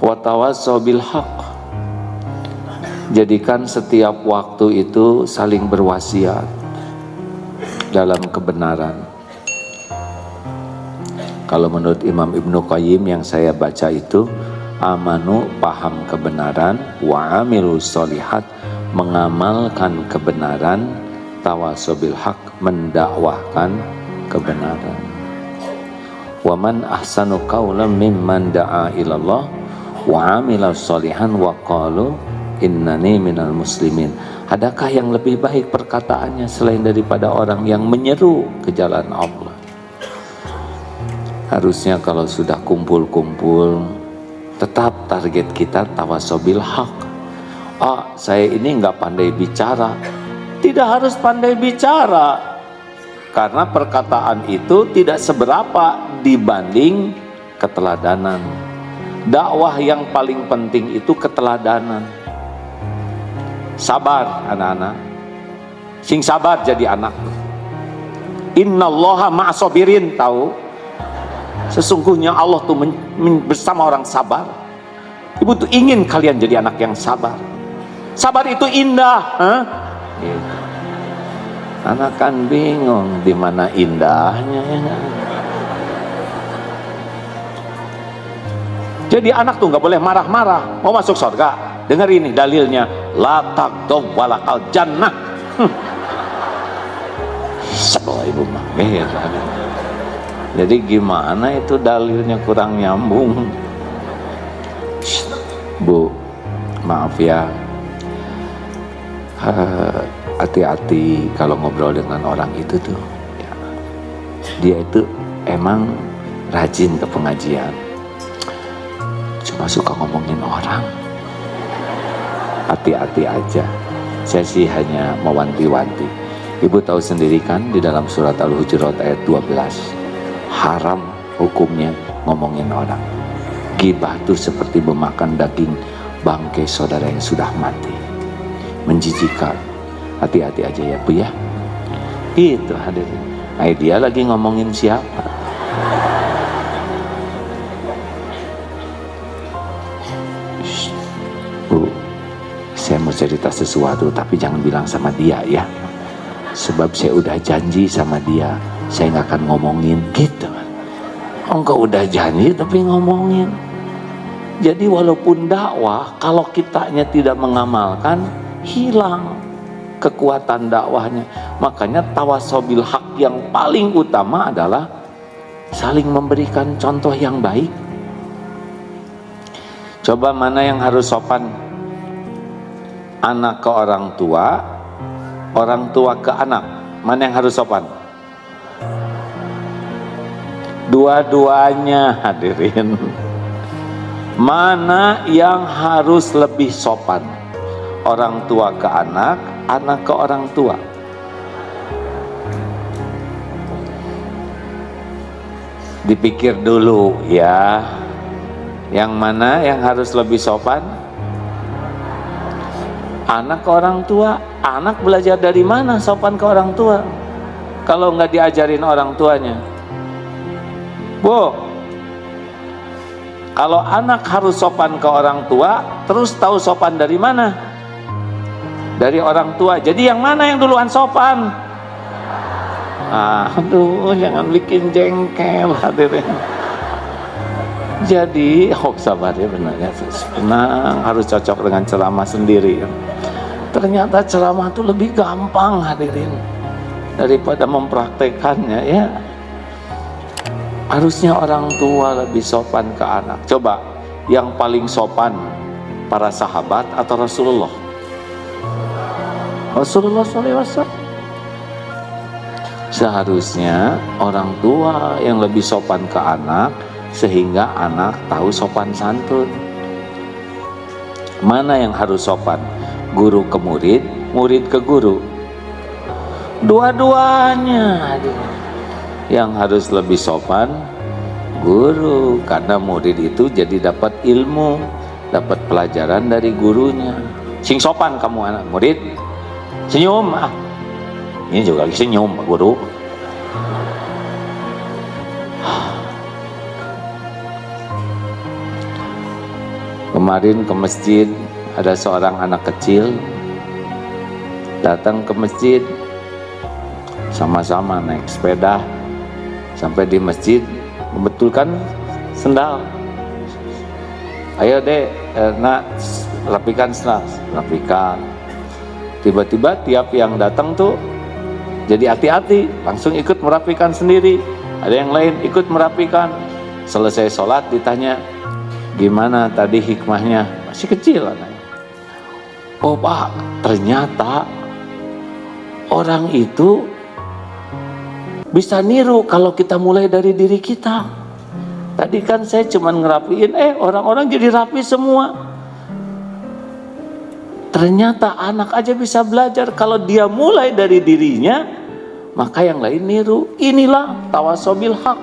wa tawassaw bil haqq. Jadikan setiap waktu itu saling berwasiat dalam kebenaran. Kalau menurut Imam Ibnu Qayyim yang saya baca itu, amanu paham kebenaran, wa amilus sholihat mengamalkan kebenaran, tawassaw bil haq mendakwahkan kebenaran. Wa man ahsanu qawlan mimman da'a ilallah wa amila sholihan wa qalu innani minal muslimin. Adakah yang lebih baik perkataannya selain daripada orang yang menyeru ke jalan Allah? Harusnya kalau sudah kumpul-kumpul, tetap target kita tawassaw bil haq. Saya ini nggak pandai bicara. Tidak harus pandai bicara, karena perkataan itu tidak seberapa dibanding keteladanan. Dakwah yang paling penting itu keteladanan. Sabar anak-anak, sing sabar jadi anak. Innallaha ma'asobirin, tahu? Sesungguhnya Allah tuh bersama orang sabar. Ibu tuh ingin kalian jadi anak yang sabar. Sabar itu indah, gitu. Anak kan bingung di mana indahnya. Jadi anak tuh nggak boleh marah-marah. Mau masuk surga, dengar ini dalilnya, la taghdab walakal jannah. Sebel ibu mah. Jadi gimana itu dalilnya kurang nyambung. Bu, maaf ya, hati-hati kalau ngobrol dengan orang itu tuh ya. Dia itu emang rajin ke pengajian, cuma suka ngomongin orang. Hati-hati aja. Saya sih hanya mewanti-wanti. Ibu tahu sendiri kan di dalam surat Al-Hujurat ayat 12, haram hukumnya ngomongin orang. Ghibah itu seperti memakan daging bangkai saudara yang sudah mati, menjijikan. Hati-hati aja ya Bu ya. Itu hadirin. Dia lagi ngomongin siapa? Bu, saya mau cerita sesuatu tapi jangan bilang sama dia ya. Sebab saya udah janji sama dia, saya nggak akan ngomongin gitu. Engkau udah janji tapi ngomongin. Jadi walaupun dakwah, kalau kitanya tidak mengamalkan, hilang kekuatan dakwahnya. Makanya tawassaw bil haq yang paling utama adalah saling memberikan contoh yang baik. Coba mana yang harus sopan? Anak ke orang tua ke anak. Mana yang harus sopan? Dua-duanya hadirin. Mana yang harus lebih sopan? Orang tua ke anak, anak ke orang tua. Dipikir dulu ya. Yang mana yang harus lebih sopan? Anak ke orang tua. Anak belajar dari mana sopan ke orang tua? Kalau nggak diajarin orang tuanya. Bu, kalau anak harus sopan ke orang tua, terus tahu sopan dari mana? Dari orang tua. Jadi yang mana yang duluan sopan? Aduh, jangan bikin jengkel hadirin. Jadi, sabar ya benarnya. Tenang, harus cocok dengan ceramah sendiri. Ternyata ceramah itu lebih gampang hadirin daripada mempraktekannya ya. Harusnya orang tua lebih sopan ke anak. Coba, yang paling sopan para sahabat atau Rasulullah? Rasulullah SAW. Seharusnya orang tua yang lebih sopan ke anak, sehingga anak tahu sopan santun. Mana yang harus sopan? Guru ke murid, murid ke guru. Dua-duanya. Yang harus lebih sopan guru, karena murid itu jadi dapat ilmu, dapat pelajaran dari gurunya. Sing sopan kamu anak murid, senyum. Ini juga lagi senyum Pak Guru. Kemarin ke masjid ada seorang anak kecil datang ke masjid, sama-sama naik sepeda sampai di masjid, membetulkan sendal. Ayo dek, nak rapikan sendal, rapikan. Tiba-tiba tiap yang datang tuh jadi hati-hati, langsung ikut merapikan sendiri. Ada yang lain ikut merapikan. Selesai sholat ditanya, gimana tadi hikmahnya? Masih kecil anaknya. Oh Pak, ternyata orang itu bisa niru kalau kita mulai dari diri kita. Tadi kan saya cuma ngerapiin, orang-orang jadi rapi semua. Ternyata anak aja bisa belajar kalau dia mulai dari dirinya, maka yang lain niru. Inilah tawasobil haq.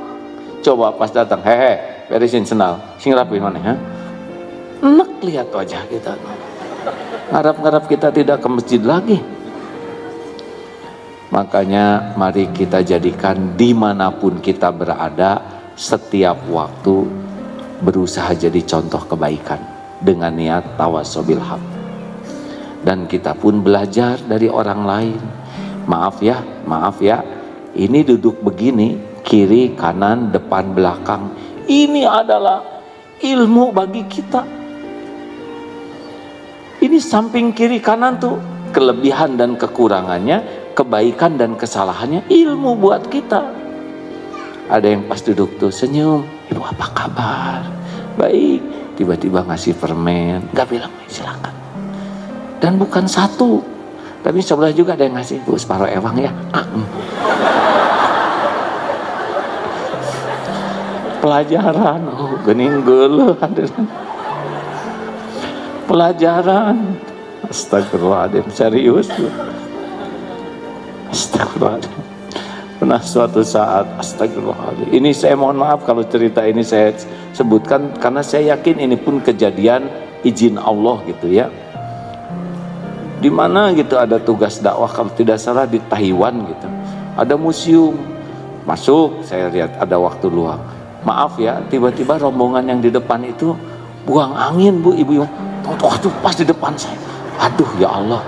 Coba pas datang, hehe, beresin sendal, sing rapi mana ya? Enak lihat wajah kita. Ngarap-ngarap kita tidak ke masjid lagi. Makanya mari kita jadikan dimanapun kita berada, setiap waktu berusaha jadi contoh kebaikan dengan niat tawasobil haq. Dan kita pun belajar dari orang lain. Maaf ya, ini duduk begini, kiri, kanan, depan, belakang. Ini adalah ilmu bagi kita. Ini samping kiri kanan tuh kelebihan dan kekurangannya, kebaikan dan kesalahannya, ilmu buat kita. Ada yang pas duduk tuh senyum, ibu apa kabar? Baik. Tiba-tiba ngasih permen, gak bilang silakan. Dan bukan satu, tapi sebelah juga ada yang ngasih, bu separuh ewang ya. Pelajaran, gening geuleuh hadirin. Pelajaran, astagfirullahaladzim, serius. Astagfirullahaladzim. Pernah suatu saat, astagfirullahaladzim. Ini saya mohon maaf kalau cerita ini saya sebutkan karena saya yakin ini pun kejadian izin Allah gitu ya. Di mana gitu ada tugas dakwah kalau tidak salah di Taiwan gitu. Ada museum. Masuk, saya lihat ada waktu luang. Maaf ya, tiba-tiba rombongan yang di depan itu buang angin bu, ibu. Aduh, pas di depan saya. Aduh ya Allah.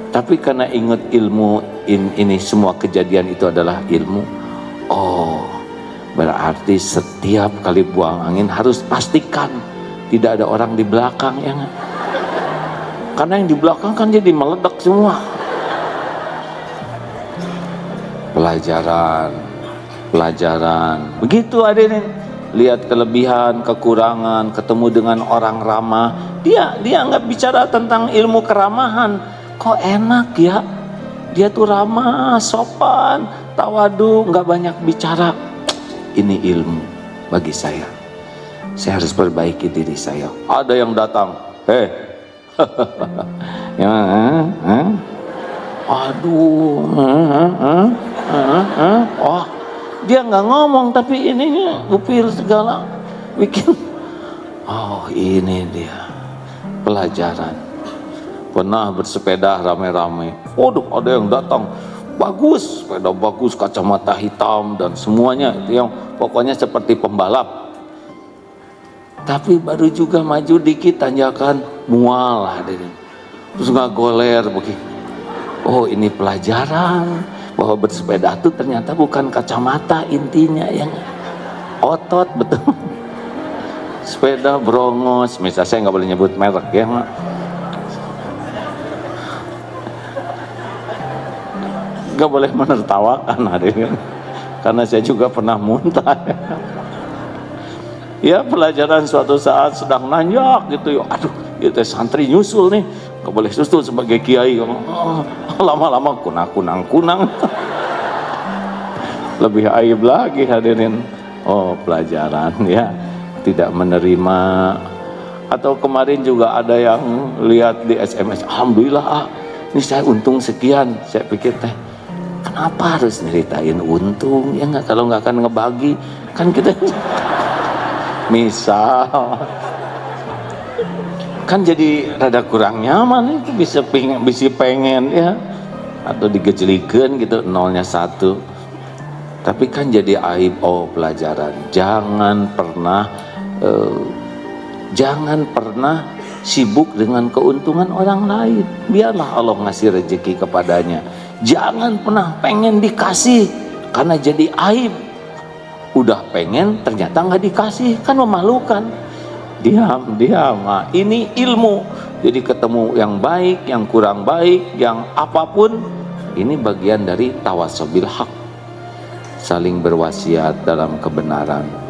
Tapi karena ingat ilmu ini semua kejadian itu adalah ilmu. Oh, berarti setiap kali buang angin harus pastikan tidak ada orang di belakang ya nggak? Karena yang di belakang kan jadi meledak semua. Pelajaran. Begitu hadirin. Lihat kelebihan, kekurangan, ketemu dengan orang ramah. Dia nggak bicara tentang ilmu keramahan. Kok enak ya? Dia tuh ramah, sopan, tawadu, nggak banyak bicara. Ini ilmu bagi saya. Saya harus perbaiki diri saya. Ada yang datang, ya, aduh, oh, dia nggak ngomong tapi ininya upil segala bikin. Oh, ini dia pelajaran. Pernah bersepeda rame-rame. Waduh, ada yang datang. Bagus, sepeda bagus, kacamata hitam dan semuanya itu yang pokoknya seperti pembalap. Tapi baru juga maju dikit tanjakan mual hadirin. Terus nggak goler begini. Oh, ini pelajaran bahwa bersepeda itu ternyata bukan kacamata intinya yang otot betul. Sepeda brongos, misalnya saya nggak boleh nyebut merek ya, nggak boleh menertawakan hadirin, karena saya juga pernah muntah. Ya pelajaran suatu saat sedang nanjak gitu ya, aduh itu santri nyusul nih, nggak boleh susul sebagai kiai, lama-lama kunang. Lebih aib lagi hadirin. Oh pelajaran ya, tidak menerima. Atau kemarin juga ada yang lihat di SMS, alhamdulillah ini saya untung sekian. Saya pikir kenapa harus nyeritain untung ya nggak, kalau nggak akan ngebagi kan kita. Misal kan jadi rada kurang nyaman itu, bisa pengen ya, atau digejelikan gitu, nolnya 1, tapi kan jadi aib. Oh pelajaran, jangan pernah Jangan pernah sibuk dengan keuntungan orang lain. Biarlah Allah ngasih rezeki kepadanya. Jangan pernah pengen dikasih karena jadi aib. Udah pengen ternyata nggak dikasih, kan memalukan. Diam. Ini ilmu. Jadi ketemu yang baik, yang kurang baik, yang apapun, ini bagian dari tawasobil haq. Saling berwasiat dalam kebenaran.